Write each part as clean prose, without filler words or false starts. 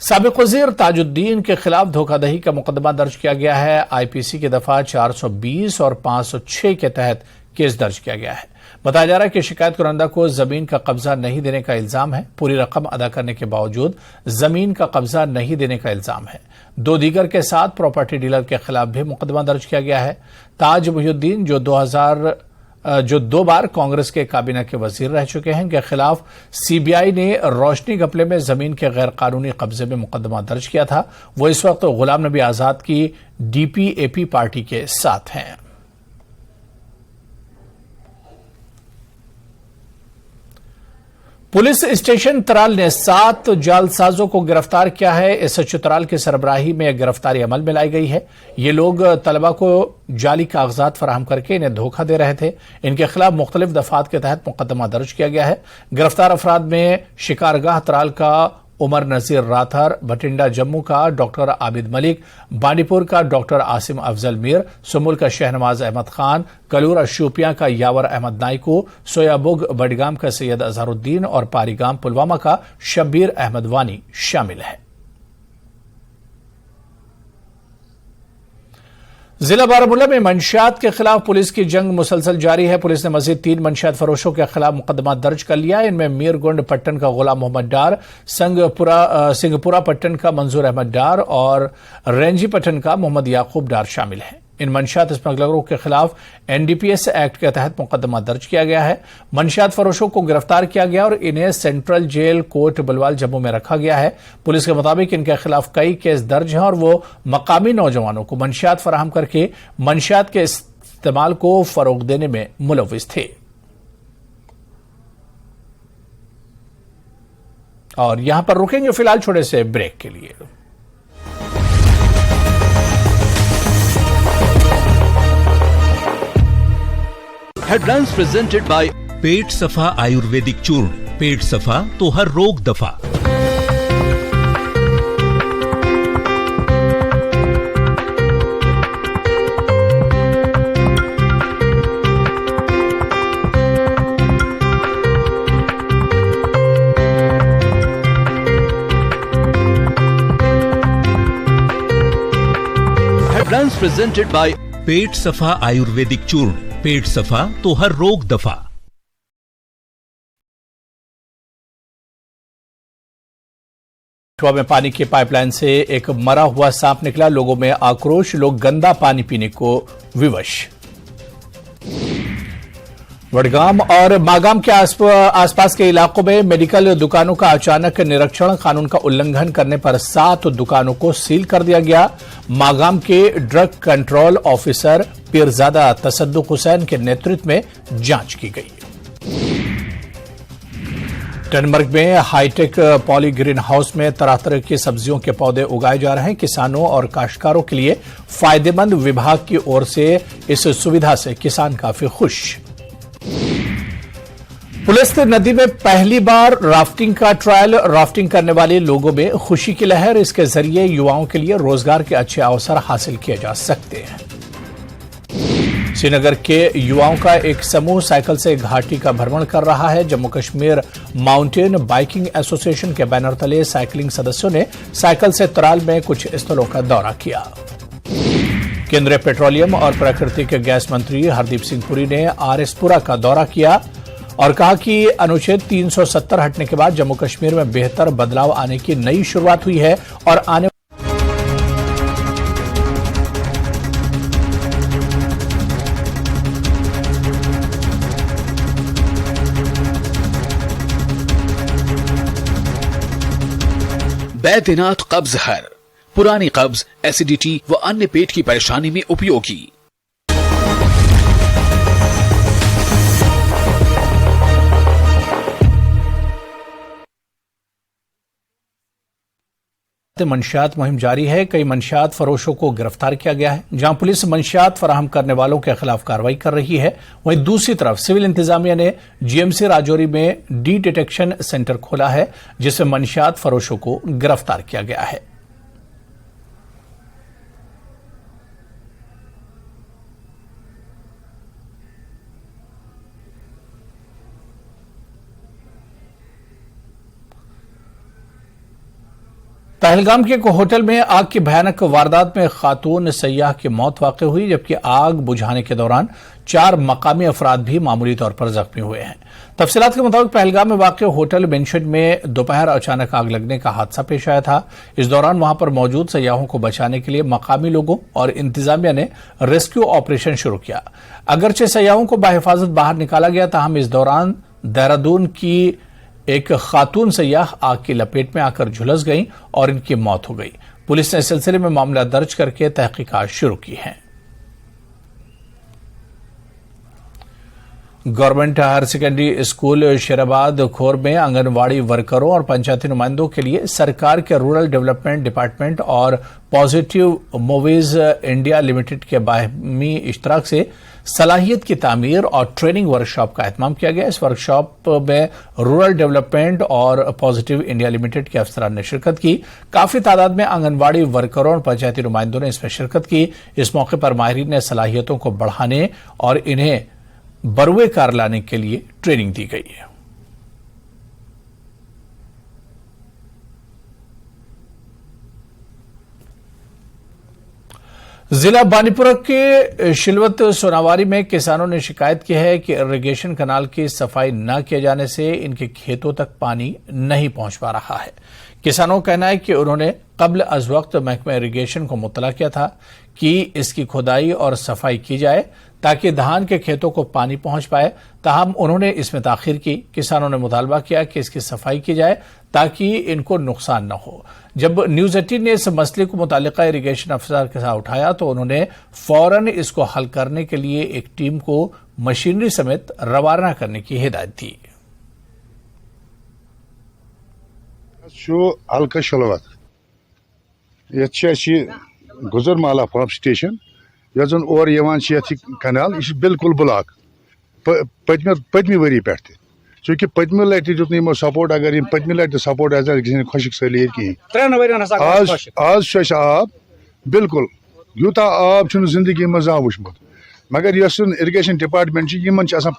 साबिक वजीर ताजुद्दीन के खिलाफ धोखाधड़ी का मुकदमा दर्ज किया गया है। आईपीसी की दफा 420 और 506 के तहत केस दर्ज किया गया है। बताया जा रहा है कि शिकायत कुरंदा को जमीन का कब्जा नहीं देने का इल्जाम है। पूरी रकम अदा करने के बावजूद जमीन का कब्जा नहीं देने का इल्जाम है। दो दीगर के साथ प्रॉपर्टी डीलर के खिलाफ भी मुकदमा दर्ज किया गया है। ताज मुहिउद्दीन जो 2 बार कांग्रेस के काबीना के वजीर रह चुके हैं, के खिलाफ सीबीआई ने रोशनी घपले में जमीन के गैर कानूनी कब्जे में मुकदमा दर्ज किया था। वो इस वक्त गुलाम नबी आजाद की डीपीएपी पार्टी के साथ हैं। पुलिस स्टेशन तराल ने 7 जालसाजों को गिरफ्तार किया है। एसएचओ तराल की सरबराही में गिरफ्तारी अमल में लाई गई है। ये लोग तलबा को जाली कागजात फराहम करके इन्हें धोखा दे रहे थे। इनके खिलाफ मुख्तलिफ दफात के तहत मुकदमा दर्ज किया गया है। गिरफ्तार अफराद में शिकारगाह तराल का उमर नजीर राथर, भटिंडा जम्मू का डॉक्टर आबिद मलिक, बांडीपुर का डॉक्टर आसिम अफजल मीर, सुमुल का शहनवाज अहमद खान, कलूर शोपियां का यावर अहमद नाइको, सोयाबुग बडगाम का सैयद अजहरुद्दीन और पारीगाम पुलवामा का शब्बीर अहमद वानी शामिल है। जिला बारामूला में मंशियात के खिलाफ पुलिस की जंग मुसलसल जारी है। पुलिस ने मजीद 3 मंशियात फरोशों के खिलाफ मुकदमा दर्ज कर लिया है। इनमें मीरगुंड पट्टन का गुलाम मोहम्मद डार, सिंहपुरा पट्टन का मंजूर अहमद डार और रेंजी पट्टन का मोहम्मद याकूब डार शामिल हैं। इन मंशियात स्मगलरों के खिलाफ एनडीपीएस एक्ट के तहत मुकदमा दर्ज किया गया है। मंशियात फरोशों को गिरफ्तार किया गया और इन्हें सेंट्रल जेल कोट बलवाल जम्मू में रखा गया है। पुलिस के मुताबिक इनके खिलाफ कई केस दर्ज हैं और वो मकामी नौजवानों को मंशियात फराहम करके मंशियात के इस्तेमाल को फरोग देने में मुलव्विस थे। और यहां पर रुकेंगे फिलहाल छोटे से ब्रेक के लिए। हेडलाइंस प्रेजेंटेड बाय पेट सफा आयुर्वेदिक चूर्ण। पेट सफा तो हर रोग दफा। हेडलाइंस प्रेजेंटेड बाय पेट सफा आयुर्वेदिक चूर्ण। पेट सफा तो हर रोग दफा। में पानी की पाइपलाइन से एक मरा हुआ सांप निकला। लोगों में आक्रोश, लोग गंदा पानी पीने को विवश। वडगाम और मागाम के आसपास के इलाकों में मेडिकल दुकानों का अचानक निरीक्षण। कानून का उल्लंघन करने पर 7 दुकानों को सील कर दिया गया। मागाम के drug control officer Peerzada Tassaduq Hussain के नेतृत्व में जांच की गई। टनमर्ग में हाईटेक पॉली ग्रीन हाउस में तरह तरह की सब्जियों के पौधे उगाए जा रहे हैं। किसानों और काश्तकारों के लिए फायदेमंद। विभाग की ओर से इस सुविधा से किसान काफी खुश। पुलिस ने नदी में पहली बार राफ्टिंग का ट्रायल। राफ्टिंग करने वाले लोगों में खुशी की लहर। इसके जरिए युवाओं के लिए रोजगार के अच्छे अवसर हासिल किए जा सकते हैं। श्रीनगर के युवाओं का एक समूह साइकिल से घाटी का भ्रमण कर रहा है। Jammu Kashmir mountain biking association के बैनर तले साइकिलिंग सदस्यों ने साइकिल से तराल में कुछ स्थलों का दौरा किया। केंद्रीय पेट्रोलियम और प्राकृतिक गैस मंत्री हरदीप सिंह पुरी ने आरएसपुरा का दौरा किया और कहा कि अनुच्छेद 370 हटने के बाद जम्मू कश्मीर में बेहतर बदलाव आने की नई शुरुआत हुई है और आने बैद्यनाथ कब्ज हर, पुरानी कब्ज, एसिडिटी व अन्य पेट की परेशानी में उपयोगी। मंशियात मुहिम जारी है। कई मंशियात फरोशों को गिरफ्तार किया गया है। जहां पुलिस मंशियात फराहम करने वालों के खिलाफ कार्रवाई कर रही है, वहीं दूसरी तरफ सिविल इंतजामिया ने जीएमसी राजौरी में डी डिटेक्शन सेंटर खोला है, जिसमें मंशियात फरोशों को गिरफ्तार किया गया है। पहलगाम के एक होटल में आग की भयानक वारदात में खातून सयाह की मौत वाक़ई हुई, जबकि आग बुझाने के दौरान 4 मकामी अफराद भी मामूली तौर पर जख्मी हुए हैं। तफसीलात के मुताबिक पहलगाम में वाक़ होटल मेंशन में दोपहर अचानक आग लगने का हादसा पेश आया था। इस दौरान वहां पर मौजूद सयाहों को बचाने के लिए मकामी लोगों और इंतजामिया ने रेस्क्यू ऑपरेशन शुरू किया। अगरचे सयाहों को बाहिफाजत बाहर निकाला गया, ताहम इस दौरान देहरादून की एक खातून सयाह आग की लपेट में आकर झुलस गईं और इनकी मौत हो गई। पुलिस ने इस सिलसिले में मामला दर्ज करके तहकीकात शुरू की है। Government higher secondary school Sherabad खोर में आंगनवाड़ी वर्करों और पंचायती नुमाइंदों के लिए सरकार के रूरल डेवलपमेंट डिपार्टमेंट और पॉजिटिव मूवीज इंडिया लिमिटेड के बाहमी इश्तराक से सलाहियत की तामीर और ट्रेनिंग वर्कशॉप का एहतमाम किया गया। इस वर्कशॉप में रूरल डेवलपमेंट और पॉजिटिव इंडिया लिमिटेड के अफसरान ने शिरकत की। काफी तादाद में आंगनवाड़ी वर्करों और पंचायती नुमाइंदों ने इसमें शिरकत की। इस मौके पर माहिरीन ने सलाहियतों को बढ़ाने और इन्हें बरुए कार लाने के लिए ट्रेनिंग दी गई है। जिला बानीपुरा के शिलवत सोनावारी में किसानों ने शिकायत की है कि इरिगेशन कनाल की सफाई न किए जाने से इनके खेतों तक पानी नहीं पहुंच पा रहा है। किसानों का कहना है कि उन्होंने कब्ल अज वक्त महकमा इरिगेशन को मुतला किया था कि इसकी खुदाई और सफाई की जाए ताकि धान के खेतों को पानी पहुंच पाए, ताहम उन्होंने इसमें ताखीर की। किसानों ने मुतालबा किया कि इसकी सफाई की जाए ताकि इनको नुकसान न हो। जब न्यूज 18 ने इस मसले को मुतालिका इरिगेशन अफसर के साथ उठाया तो उन्होंने फौरन इसको हल करने के लिए एक टीम को मशीनरी समेत रवाना करने की हिदायत दी। हल्का शलवत गुजर माला पंप स्टेशन यन और कनाल यह बिल्कुल ब्लॉक पतमी वरी पे चूंकि पतमी लटि दुत सपोर्ट अगर पतमी लटि सपोर्ट खुशक सलीर कहें आज आब बिल्कुल यूता आब जिंदगी मज आ वुचमुत मगर इरिगेशन डिपार्टमेंट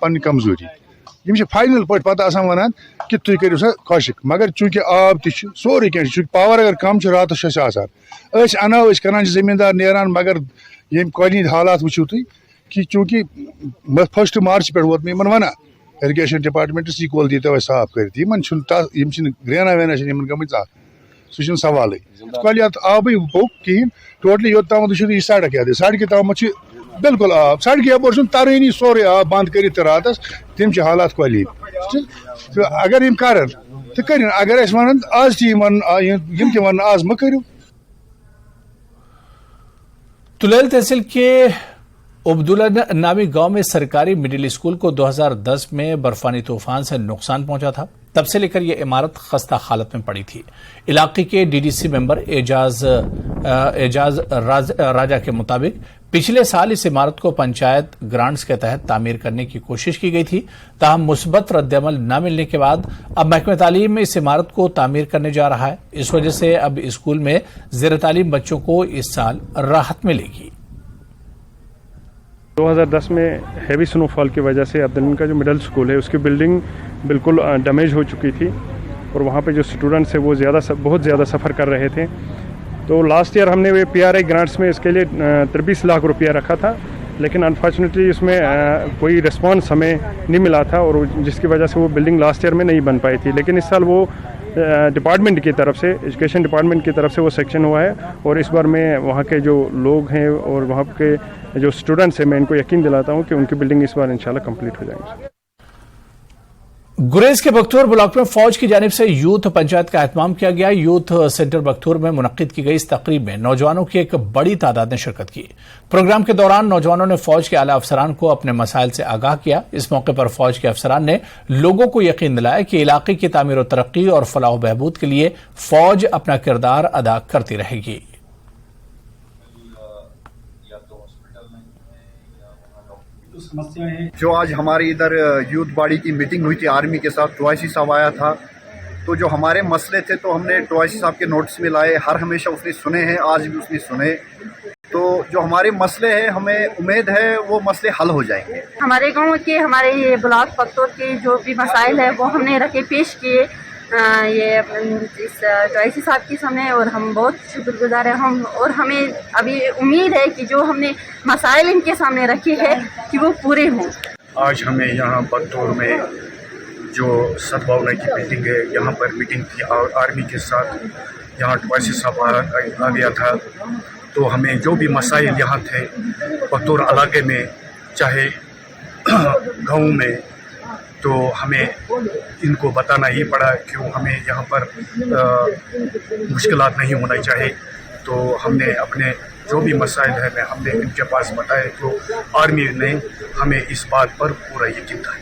पन कमजोरी फाइनल पता वन कि तुम करो सा खुशक मगर चूंकि आब तोरी कह पावर अगर कम रात अना करान जमींदार नेरान मगर ये कॉलोनी हालात वो तुम कि चूंकि 1 मार्च पे वोत मे वन इरिगेशन डिपार्टमेंट यह कोल दी तो साफ कर ग्रेना वेना गम सह सवाल कल आब पो कहें टोटली योत तम यह सड़क सड़क तम बिल्कुल आब सड़क यपोर तरहनी सोरे आब बंद कर रात तम हालात कॉली तो अगर यम कर तो कर अगर वन आज वन आज म करो। तुलैल तहसील के उब्दुल्ला नामी गांव में सरकारी मिडिल स्कूल को 2010 में बर्फानी तूफान से नुकसान पहुंचा था। तब से लेकर यह इमारत खस्ता हालत में पड़ी थी। इलाके के डीडीसी मेंबर एजाज राजा के मुताबिक पिछले साल इस इमारत को पंचायत ग्रांट्स के तहत तामीर करने की कोशिश की गई थी, ताहम मुस्बत रद्दअमल न मिलने के बाद अब महकमा तालीम में इस इमारत को तामीर करने जा रहा है। इस वजह से अब स्कूल में ज़ेर तालीम बच्चों को इस साल राहत मिलेगी। 2010 में हैवी स्नोफॉल की वजह से अब्दुल्ला का जो मिडिल स्कूल है उसकी बिल्डिंग बिल्कुल डैमेज हो चुकी थी और वहाँ पे जो स्टूडेंट्स है वो बहुत ज़्यादा सफ़र कर रहे थे। तो लास्ट ईयर हमने वे PRI ग्रांट्स में इसके लिए 23 लाख रुपया रखा था, लेकिन अनफॉर्चुनेटली उसमें कोई रिस्पॉन्स हमें नहीं मिला था और जिसकी वजह से वो बिल्डिंग लास्ट ईयर में नहीं बन पाई थी। लेकिन इस साल वो डिपार्टमेंट की तरफ से, एजुकेशन डिपार्टमेंट की तरफ से वो सेक्शन हुआ है और इस बार मैं वहाँ के जो लोग हैं और वहाँ के जो स्टूडेंट्स हैं मैं इनको यकीन दिलाता हूँ कि उनकी बिल्डिंग इस बार इंशाल्लाह कंप्लीट हो जाएंगी। गुरेज के बख्तूर ब्लॉक में फौज की जानिब से यूथ पंचायत का एहतमाम किया गया। यूथ सेंटर बख्तूर में मुनक्किद की गई इस तकरीब में नौजवानों की एक बड़ी तादाद ने शिरकत की। प्रोग्राम के दौरान नौजवानों ने फौज के आला अफसरान को अपने मसाइल से आगाह किया। इस मौके पर फौज के अफसरान ने लोगों को यकीन दिलाया कि इलाके की तामीर और तरक्की और फलाह बहबूद के लिए फौज अपना किरदार अदा करती रहेगी। जो आज हमारी इधर यूथ बॉडी की मीटिंग हुई थी आर्मी के साथ, टोआईसी साहब आया था, तो जो हमारे मसले थे तो हमने टोआईसी साहब के नोटिस में लाए। हर हमेशा उसने सुने हैं, आज भी उसने सुने। तो जो हमारे मसले हैं हमें उम्मीद है वो मसले हल हो जाएंगे। हमारे गांव के, हमारे ये ब्लॉक पख्तूर के जो भी मसाइल है वो हमने रखे पेश किए ये इस टॉयसी साहब के सामने, और हम बहुत शुक्रगुजार हैं हम, और हमें अभी उम्मीद है कि जो हमने मसाइल इनके सामने रखे हैं कि वो पूरे हों। आज हमें यहाँ बगतौर में जो सद्भावना की मीटिंग है, यहाँ पर मीटिंग की आर्मी के साथ, यहाँ टॉयसी साहब आ गया था। तो हमें जो भी मसाइल यहाँ थे बगतौर इलाके में, चाहे गाँव में, तो हमें इनको बताना ही पड़ा कि हमें यहाँ पर मुश्किलात नहीं होना चाहिए। तो हमने अपने जो भी मसाइल है हमने इनके पास बताए, तो आर्मी ने हमें इस बात पर पूरा यकीन था।